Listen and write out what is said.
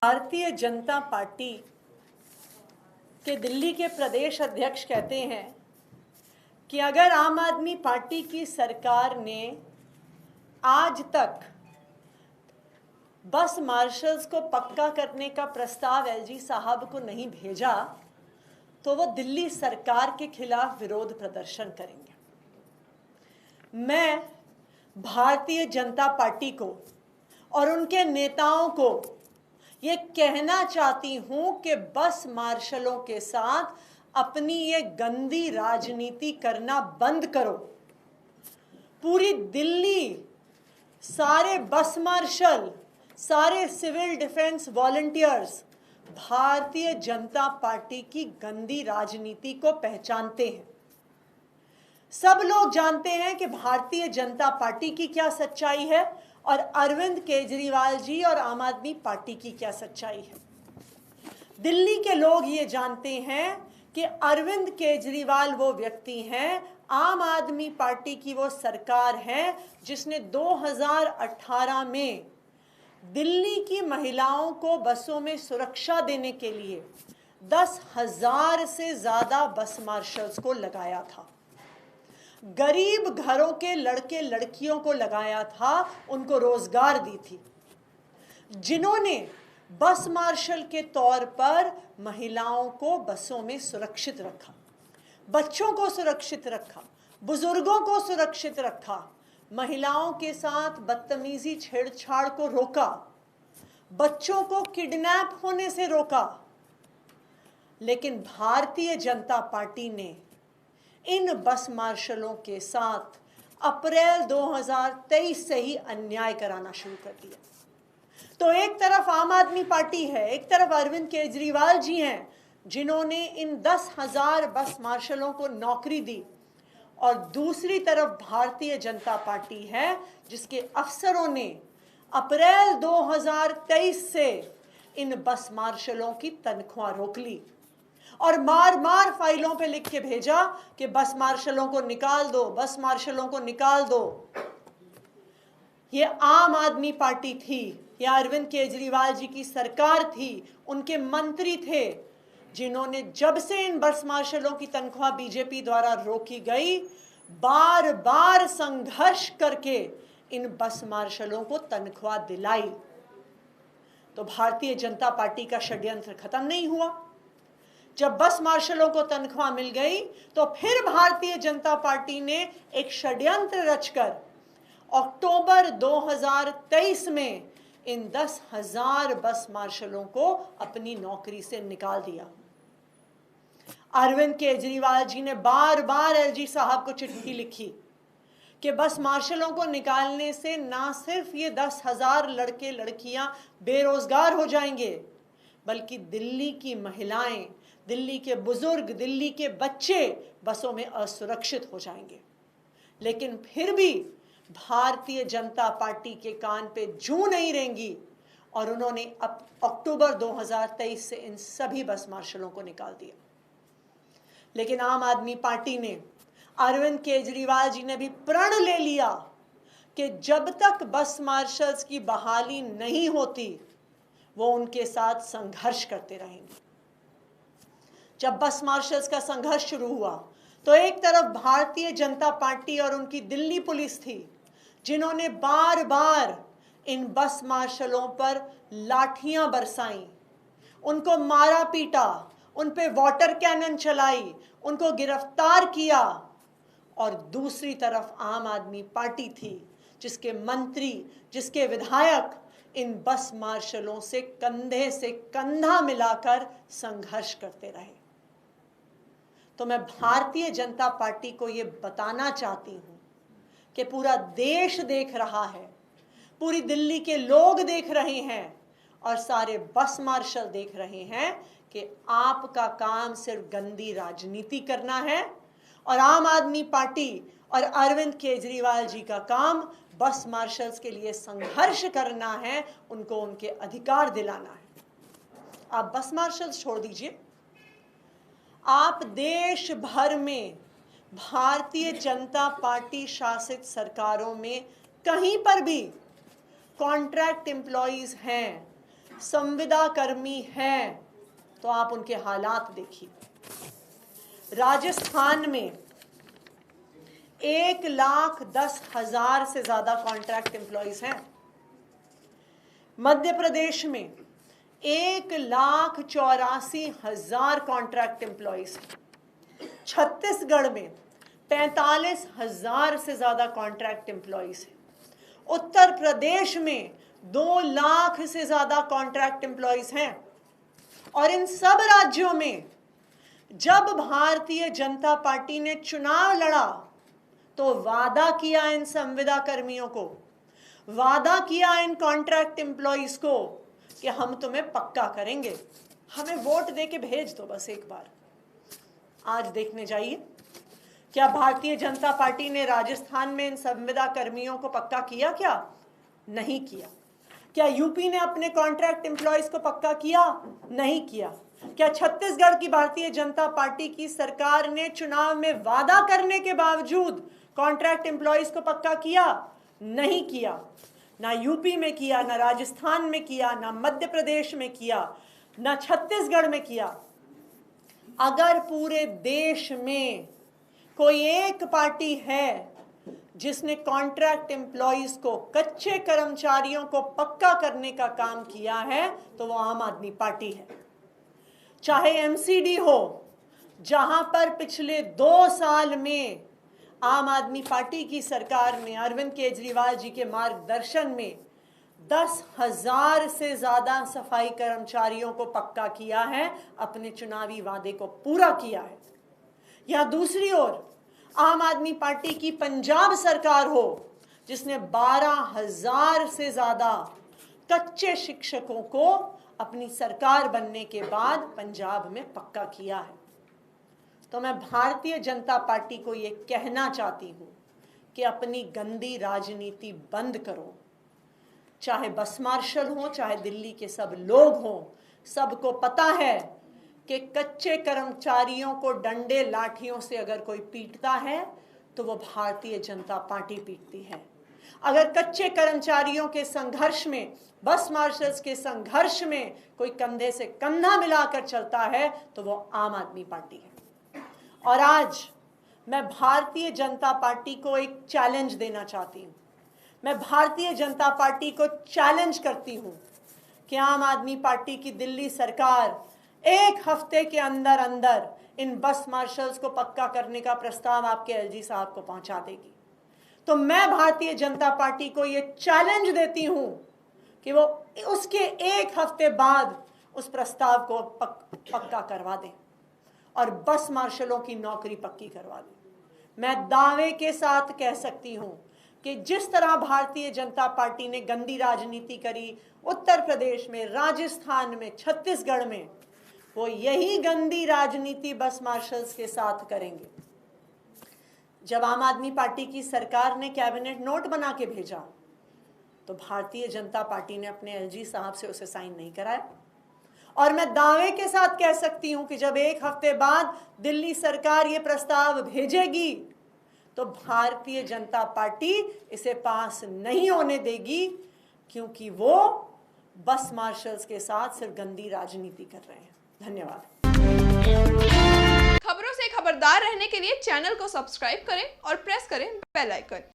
Bharatiya Janata party के दिल्ली के प्रदेश अध्यक्ष कहते हैं कि अगर आम आदमी पार्टी की सरकार ने आज तक बस मार्शल्स को पक्का करने का प्रस्ताव एलजी साहब को नहीं भेजा तो वो दिल्ली सरकार के खिलाफ विरोध प्रदर्शन करेंगे। मैं भारतीय जनता पार्टी को और उनके नेताओं को ये कहना चाहती हूं कि बस मार्शलों के साथ अपनी ये गंदी राजनीति करना बंद करो। पूरी दिल्ली, सारे बस मार्शल, सारे civil defence volunteers Bharatiya Janata party की गंदी राजनीति को पहचानते हैं। सब लोग जानते हैं कि भारतीय जनता पार्टी की क्या सच्चाई है और अरविंद केजरीवाल जी और आम आदमी पार्टी की क्या सच्चाई है। दिल्ली के लोग ये जानते हैं कि अरविंद केजरीवाल वो व्यक्ति हैं, आम आदमी पार्टी की वो सरकार है जिसने 2018 में दिल्ली की महिलाओं को बसों में सुरक्षा देने के लिए 10,000 से ज़्यादा बस मार्शल्स को लगाया था। गरीब घरों के लड़के लड़कियों को लगाया था, उनको रोजगार दी थी। जिन्होंने बस मार्शल के तौर पर महिलाओं को बसों में सुरक्षित रखा, बच्चों को सुरक्षित रखा, बुजुर्गों को सुरक्षित रखा, महिलाओं के साथ बदतमीजी छेड़छाड़ को रोका, बच्चों को किडनैप होने से रोका। लेकिन भारतीय जनता पार्टी ने इन बस मार्शलों के साथ अप्रैल 2023 से ही अन्याय कराना शुरू कर दिया। तो एक तरफ आम आदमी पार्टी है, एक तरफ अरविंद केजरीवाल जी हैं जिन्होंने इन 10,000 बस मार्शलों को नौकरी दी, और दूसरी तरफ भारतीय जनता पार्टी है जिसके अफसरों ने अप्रैल 2023 से इन बस मार्शलों की तनख्वाह रोक ली और मार मार फाइलों पे लिख के भेजा कि बस मार्शलों को निकाल दो, बस मार्शलों को निकाल दो। ये आम आदमी पार्टी थी, ये अरविंद केजरीवाल जी की सरकार थी, उनके मंत्री थे जिन्होंने जब से इन बस मार्शलों की तनख्वाह बीजेपी द्वारा रोकी गई, बार बार संघर्ष करके इन बस मार्शलों को तनख्वाह दिलाई। तो भारतीय जनता पार्टी का षड्यंत्र खत्म नहीं हुआ। जब बस मार्शलों को तनख्वाह मिल गई तो फिर भारतीय जनता पार्टी ने एक षड्यंत्र रचकर अक्टूबर 2023 में इन 10,000 बस मार्शलों को अपनी नौकरी से निकाल दिया। अरविंद केजरीवाल जी ने बार बार एलजी साहब को चिट्ठी लिखी कि बस मार्शलों को निकालने से ना सिर्फ ये 10,000 लड़के लड़कियां बेरोजगार हो जाएंगे, बल्कि दिल्ली की महिलाएं, दिल्ली के बुजुर्ग, दिल्ली के बच्चे बसों में असुरक्षित हो जाएंगे। लेकिन फिर भी भारतीय जनता पार्टी के कान पे जूं नहीं रेंगी और उन्होंने अब अक्टूबर 2023 से इन सभी बस मार्शलों को निकाल दिया। लेकिन आम आदमी पार्टी ने, अरविंद केजरीवाल जी ने भी प्रण ले लिया कि जब तक बस मार्शल्स की बहाली नहीं होती वो उनके साथ संघर्ष करते रहेंगे। जब बस मार्शल्स का संघर्ष शुरू हुआ तो एक तरफ भारतीय जनता पार्टी और उनकी दिल्ली पुलिस थी जिन्होंने बार बार इन बस मार्शलों पर लाठियां बरसाई, उनको मारा पीटा, उन पे वाटर कैनन चलाई, उनको गिरफ्तार किया। और दूसरी तरफ आम आदमी पार्टी थी जिसके मंत्री, जिसके विधायक इन बस मार्शलों से कंधा मिलाकर संघर्ष करते रहे। तो मैं भारतीय जनता पार्टी को ये बताना चाहती हूं कि पूरा देश देख रहा है, पूरी दिल्ली के लोग देख रहे हैं और सारे बस मार्शल देख रहे हैं कि आपका काम सिर्फ गंदी राजनीति करना है और आम आदमी पार्टी और अरविंद केजरीवाल जी का काम बस मार्शल्स के लिए संघर्ष करना है, उनको उनके अधिकार दिलाना है। आप बस मार्शल्स छोड़ दीजिए, आप देश भर में भारतीय जनता पार्टी शासित सरकारों में कहीं पर भी कॉन्ट्रैक्ट एम्प्लॉइज हैं संविदा कर्मी हैं तो आप उनके हालात देखिए। राजस्थान में 1,10,000 से ज्यादा कॉन्ट्रैक्ट एम्प्लॉइज हैं। मध्य प्रदेश में 1,84,000 कॉन्ट्रैक्ट एम्प्लॉइज हैं। छत्तीसगढ़ में 45,000 से ज्यादा कॉन्ट्रैक्ट एम्प्लॉइज हैं। उत्तर प्रदेश में 2 लाख से ज्यादा कॉन्ट्रैक्ट एम्प्लॉइज हैं। और इन सब राज्यों में जब भारतीय जनता पार्टी ने चुनाव लड़ा तो वादा किया इन संविदा कर्मियों को, वादा किया इन कॉन्ट्रैक्ट एम्प्लॉइज को कि हम तुम्हें पक्का करेंगे, हमें वोट देके भेज दो बस एक बार। आज देखने जाइए, क्या भारतीय जनता पार्टी ने राजस्थान में इन संविदा कर्मियों को पक्का किया? क्या नहीं किया। क्या यूपी ने अपने कॉन्ट्रैक्ट एम्प्लॉइज को पक्का किया? नहीं किया। क्या छत्तीसगढ़ की भारतीय जनता पार्टी की सरकार ने चुनाव में वादा करने के बावजूद कॉन्ट्रैक्ट एम्प्लॉइज को पक्का किया? नहीं किया। ना यूपी में किया, ना राजस्थान में किया, ना मध्य प्रदेश में किया, ना छत्तीसगढ़ में किया। अगर पूरे देश में कोई एक पार्टी है जिसने कॉन्ट्रैक्ट एम्प्लॉइज को, कच्चे कर्मचारियों को पक्का करने का काम किया है तो वो आम आदमी पार्टी है। चाहे एमसीडी हो, जहां पर पिछले 2 साल में आम आदमी पार्टी की सरकार ने अरविंद केजरीवाल जी के मार्गदर्शन में 10,000 से ज्यादा सफाई कर्मचारियों को पक्का किया है, अपने चुनावी वादे को पूरा किया है। या दूसरी ओर आम आदमी पार्टी की पंजाब सरकार हो, जिसने 12,000 से ज्यादा कच्चे शिक्षकों को अपनी सरकार बनने के बाद पंजाब में पक्का किया है। तो मैं भारतीय जनता पार्टी को ये कहना चाहती हूँ कि अपनी गंदी राजनीति बंद करो। चाहे बस मार्शल हो, चाहे दिल्ली के सब लोग हों, सबको पता है कि कच्चे कर्मचारियों को डंडे लाठियों से अगर कोई पीटता है तो वो भारतीय जनता पार्टी पीटती है। अगर कच्चे कर्मचारियों के संघर्ष में, बस मार्शल्स के संघर्ष में कोई कंधे से कंधा मिलाकर चलता है तो वो आम आदमी पार्टी है। और आज मैं भारतीय जनता पार्टी को एक चैलेंज देना चाहती हूँ। मैं भारतीय जनता पार्टी को चैलेंज करती हूँ कि आम आदमी पार्टी की दिल्ली सरकार 1 हफ्ते के अंदर अंदर इन बस मार्शल्स को पक्का करने का प्रस्ताव आपके एलजी साहब को पहुंचा देगी। तो मैं भारतीय जनता पार्टी को ये चैलेंज देती हूं कि वो उसके 1 हफ्ते बाद उस प्रस्ताव को पक्का करवा दें और बस मार्शलों की नौकरी पक्की करवा दें। मैं दावे के साथ कह सकती हूं कि जिस तरह भारतीय जनता पार्टी ने गंदी राजनीति करी उत्तर प्रदेश में, राजस्थान में, छत्तीसगढ़ में, वो यही गंदी राजनीति बस मार्शल्स के साथ करेंगे। जब आम आदमी पार्टी की सरकार ने कैबिनेट नोट बना के भेजा तो भारतीय जनता पार्टी ने अपने एलजी साहब से उसे साइन नहीं कराया। और मैं दावे के साथ कह सकती हूं कि जब 1 हफ्ते बाद दिल्ली सरकार ये प्रस्ताव भेजेगी तो भारतीय जनता पार्टी इसे पास नहीं होने देगी, क्योंकि वो बस मार्शल्स के साथ सिर्फ गंदी राजनीति कर रहे हैं। धन्यवाद। खबरों से खबरदार रहने के लिए चैनल को सब्सक्राइब करें और प्रेस करें बेल आइकन।